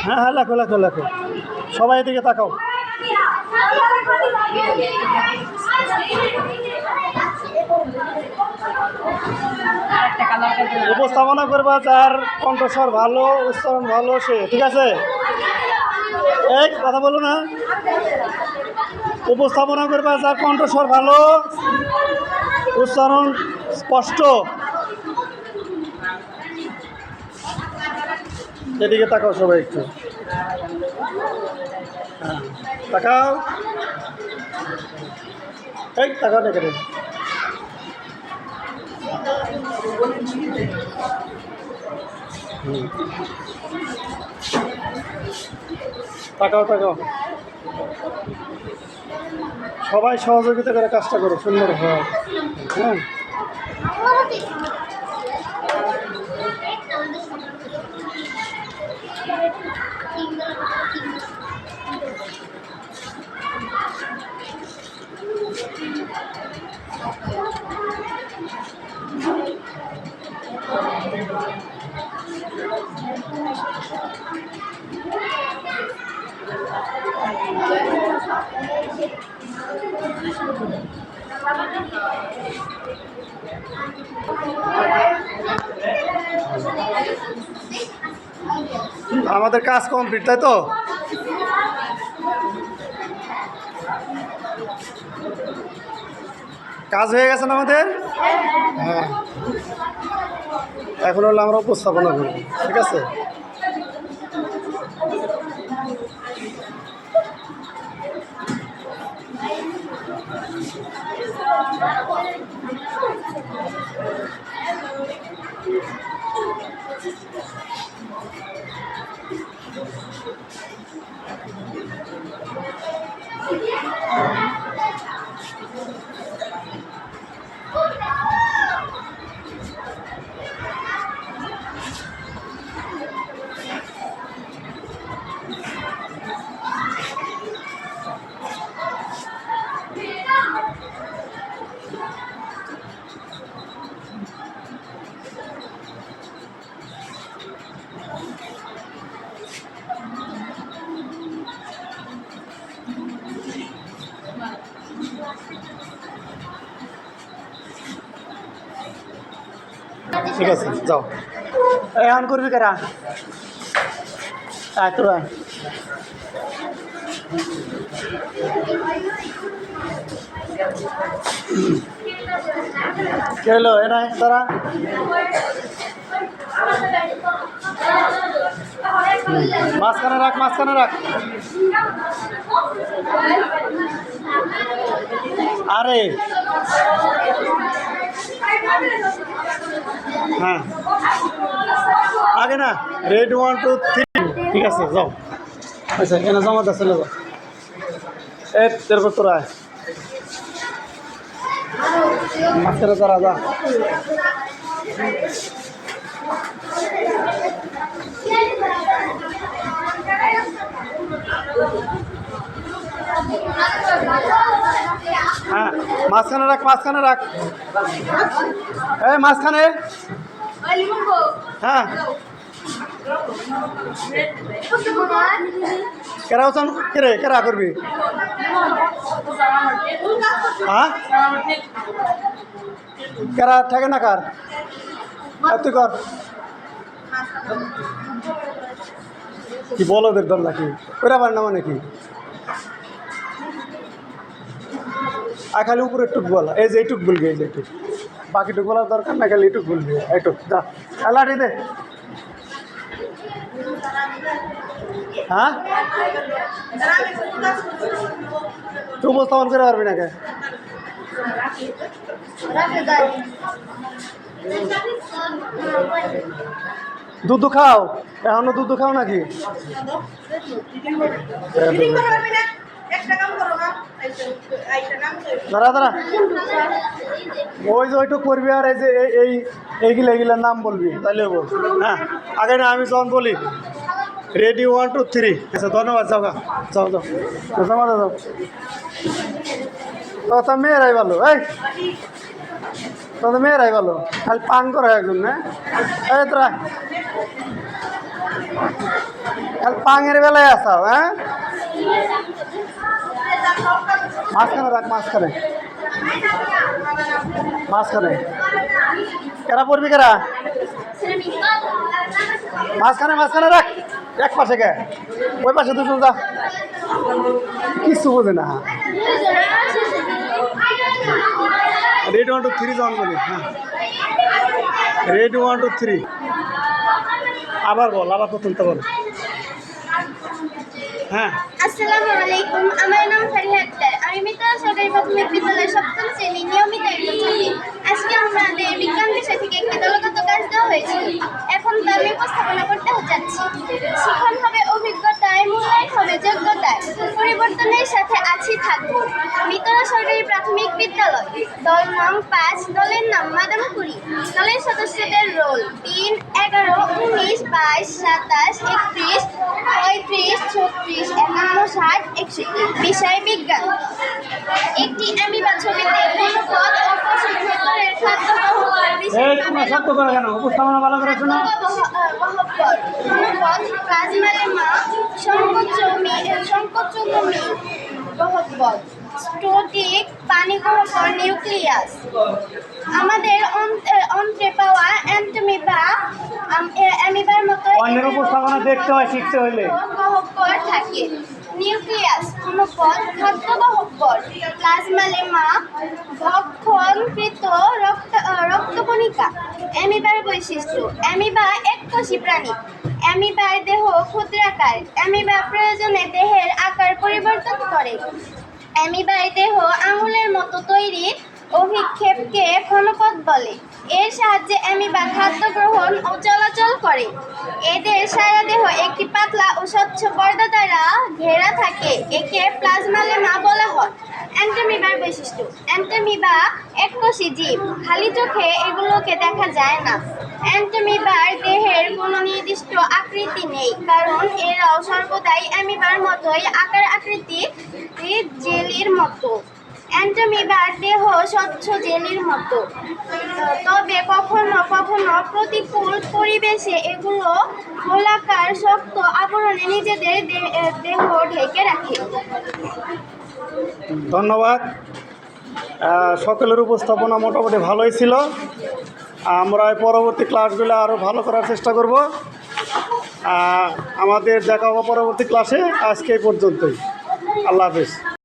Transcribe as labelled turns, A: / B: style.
A: হ্যাঁ হ্যাঁ, লেখো লেখো লেখো, সবাই এদিকে তাকাও। উপস্থাপনা করবা যার কণ্ঠস্বর ভালো, উচ্চারণ ভালো, সে ঠিক আছে। এই কথা বলো না। উপস্থাপনা করবা যার কণ্ঠস্বর ভালো, উচ্চারণ স্পষ্ট। এদিকে তাকাও সবাই একটু, হ্যাঁ তাকাও। এই তাকাও না কেন? তাকাও তাকাও, সবাই সহযোগিতা করে কাজটা করো, সুন্দর হয়। হ্যাঁ আমাদের কাজ কমপ্লিট, তাই তো? কাজ হয়ে গেছে না আমাদের? হ্যাঁ, এখন হলো আমরা উপস্থাপনা করব, ঠিক আছে? ঠিক আছে, যাও। এই অন করবি কারা? আয় তোরা, কে হলো? এ নাই তারা, মাঝখানে রাখ, মাঝখানে রাখ। আরে হ্যাঁ, আগে না, রেড 1 2 3, ঠিক আছে যাও। আচ্ছা এখানে জমা দা, চলে যাও। এরপর তোরা মাঝখানে তারা যা। হ্যাঁ মাঝখানে রাখ, মাঝখানে রাখ, এই মাঝখানে। হ্যাঁ কেরা ওচান কেরে, কেরা করবি? হ্যাঁ কেরা থাকে না কার? তুই কর। কি বলো ওদের দল নাকি ওরা পারে না মানে কি? আর খালি উপরে টুক বলা, এই যে এইটুক বলবি, এই যে এইটুক, বাকিটুক বলার দরকার না, খালি এইটুক বলবি, এইটুক যা। লাঠি দে। হ্যাঁ তুই উপস্থাপন করে পারবি না কে? দুধ খাও, এখনো দুধ খাও নাকি? দাঁড়া দাঁড়া, ওই যে ওইটুক করবি, আর এই যে এইগুলো এইগুলোর নাম বলবি, তাইলে বল। হ্যাঁ আগে না, আমি যখন বলি রেডি 1 2 3। আচ্ছা ধন্যবাদ, যাও যাও যাও, জমা দাও। কথা মেয়েরাই ভালো। এই তোদের মেয়েরাই ভালো, খালি পান করে একজন না। এই তোরা খালি পাঙের বেলায় আসাও, হ্যাঁ? মাঝখানে রাখ, মাঝখানে মাঝখানে কেরা পড়বি কেরা? মাঝখানে মাঝখানে রাখ, এক পাশে কে, ওই পাশে দুজন যা, কিছু বোঝে না। রেড 1 2 3 জন বলি, হ্যাঁ রেড 1 2 3 আবার বল, আবার প্রথমটা বল। হ্যাঁ,
B: আসসালামু আলাইকুম, আমার নাম ফারিহা আক্তার। আমি মিতা সরকারি প্রাথমিক বিদ্যালয়ের 7ম শ্রেণীর নিয়মিত একজন ছাত্রী। আজকে আমাদের বিজ্ঞান বিষয় থেকে একটি দলগত কাজ দেওয়া হয়েছিল। এখন তা আমি উপস্থাপনা করতে যাচ্ছি। শিখন হবে অভিজ্ঞতায়, মূল্যায়ন হবে যোগ্যতায়, পরিবর্তনের সাথে আছি থাকবো। মিতরা সরকারি প্রাথমিক বিদ্যালয়, দল নং 5, দলের নাম মাদামপুরি। দলের সদস্যদের রোল 3, 11, 19, 22, 27, 31, 35, 36, 51, 60, 61। বিষয় বিজ্ঞান। একটি অ্যামিবা ছবিতে কোনো পদ ও কোষের ভেতরের খাদ্য বহন করে
A: এই তোমরা শব্দ করে কেন? উপস্থাপনা ভালো করে শোনো।
B: প্লাজমালেমা সংকোচনমী গহ্বর, স্টোটিক পানি গহ্বর, নিউক্লিয়াস। আমাদের অন্ত্রে পাওয়া অ্যামিবার মতো
A: অন্যের উপস্থাপনা দেখতে হয় শিখতে হইলে।
B: গহ্বর থাকে। নিউক্লিয়াস কোনো পদ, খাদ্য গহ্বর। প্লাজমালেমা ভক্ষণকৃত রক্তকণিকা। অ্যামিবার বৈশিষ্ট্য। অ্যামিবা এককোষী প্রাণী। অ্যামিবার দেহ ক্ষুদ্রাকার। অ্যামিবা প্রয়োজনে দেহের আকার পরিবর্তন করে। অ্যামিবার দেহ আঙুলের মতো তৈরি। অভিক্ষেপকে ক্ষণপথ বলে। এর সাহায্যে অ্যামিবা খাদ্য গ্রহণ ও চলাচল করে। এদের সারা দেহ একটি পাতলা ও স্বচ্ছ পর্দা দ্বারা ঘেরা থাকে। একে প্লাজমালেমা বলা হয়। অ্যান্টামিবার বৈশিষ্ট্য। অ্যান্টামিবা এককোষী জীব। খালি চোখে এগুলোকে দেখা যায় না। অ্যান্টামিবার দেহের কোনো নির্দিষ্ট আকৃতি নেই, কারণ এরাও সর্বদাই অ্যামিবার মতোই আকার আকৃতি জেলির মতো। অ্যান্টামিবার দেহ স্বচ্ছ জেলির মতো, তবে কখনো কখনো প্রতিকূল পরিবেশে এগুলো গোলাকার শক্ত আবরণে নিজেদের দেহ ঢেকে রাখে।
A: ধন্যবাদ। সকলের উপস্থাপনা মোটামুটি ভালোই ছিল। আমরা পরবর্তী ক্লাসগুলো আরও ভালো করার চেষ্টা করব। আমাদের দেখা হবে পরবর্তী ক্লাসে। আজকে এই পর্যন্তই। আল্লাহ হাফিজ।